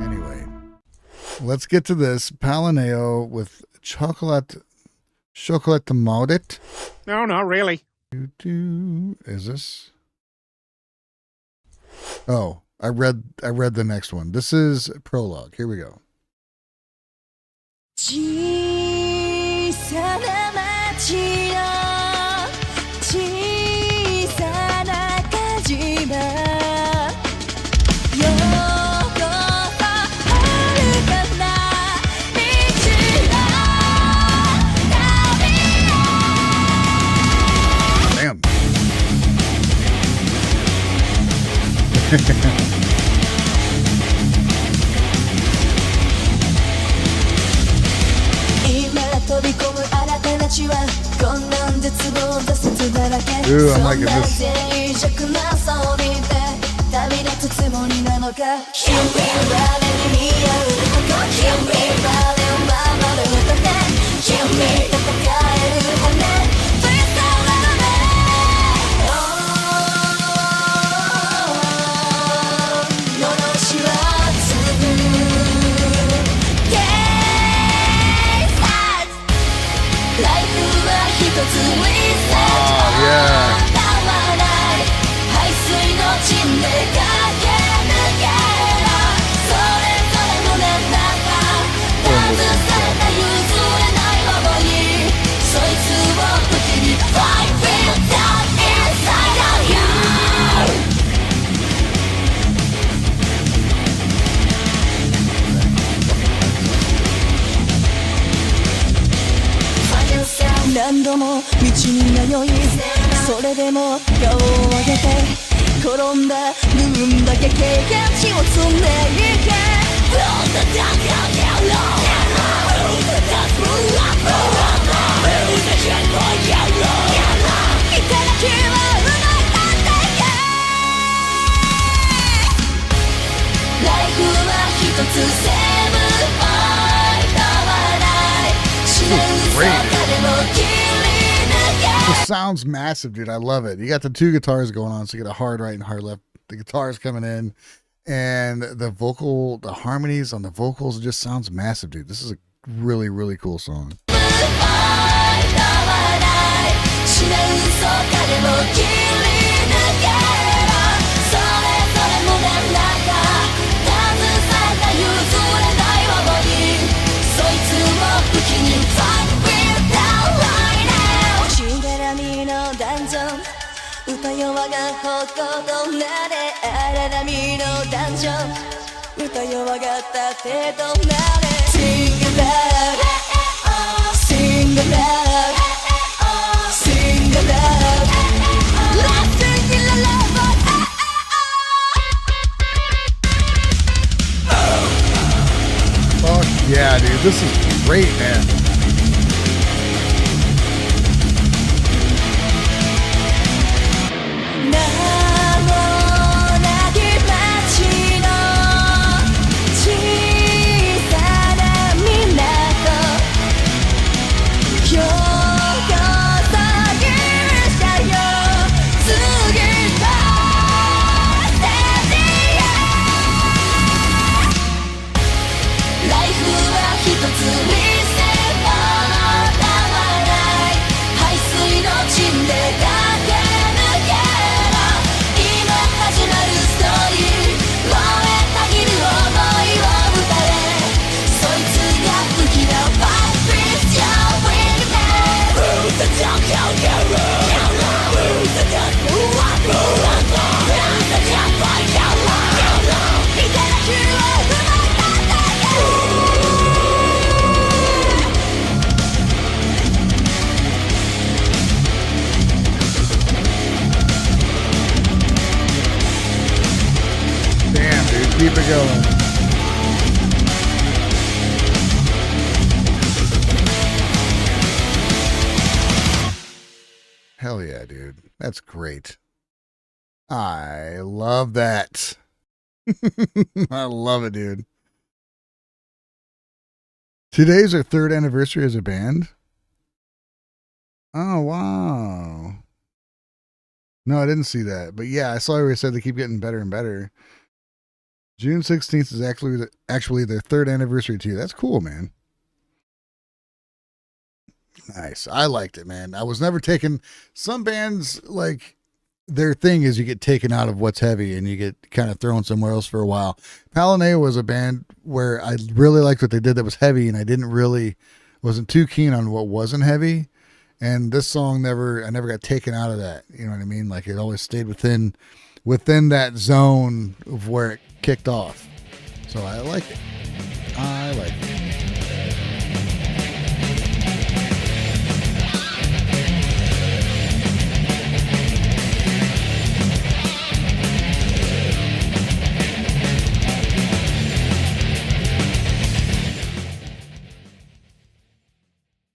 Anyway, let's get to this. PaleNeØ with chocolate maudet. No, not really. Is this? Oh, I read the next one. This is prologue. Here we go. 小さな町の小さな火事場よこそ遥かな道の旅へ Damn. 今飛び込む新たな血は困難絶望挫折だらけ Ooh, I'm そん liking な this. 脆弱な装備で旅立つつもりなのか君は誰に似合う君は誰を守る歌で君戦える羽 Please don't let me Oh のろしはつぶライフは一つリセット yeah. 変わらない排水の陣で駆け抜けろそれぞれ胸の中外された譲れない想いそいつを武器に Fight feel down inside of you何度も道に迷いそれでも顔を上げて転んだ部分だけ経験値を積んでいけ Lose the dark yellow Lose the dark blue Lose the shit for yellow いただきはうまいなんてけライフは一つセーブ変わらない死ぬ嘘でも切り抜け This sounds massive, dude. I love it. You got the two guitars going on, so you get a hard right and hard left. The guitars coming in, and the harmonies on the vocals, it just sounds massive, dude. This is a really, really cool song. Fuck yeah, dude. This is great, man. Keep it going. Hell yeah, dude. That's great. I love that. I love it, dude. Today's our 3rd anniversary as a band. Oh wow. No, I didn't see that. But yeah, I saw where it said they keep getting better and better. June 16th is actually their third anniversary too. That's cool, man. Nice. I liked it, man. I was never taken. Some bands, like, their thing is you get taken out of what's heavy and you get kind of thrown somewhere else for a while. PaleNeØ was a band where I really liked what they did that was heavy, and I didn't really wasn't too keen on what wasn't heavy. And this song I never got taken out of that. You know what I mean? Like, it always stayed within that zone of where it kicked off. So I like it. I like it.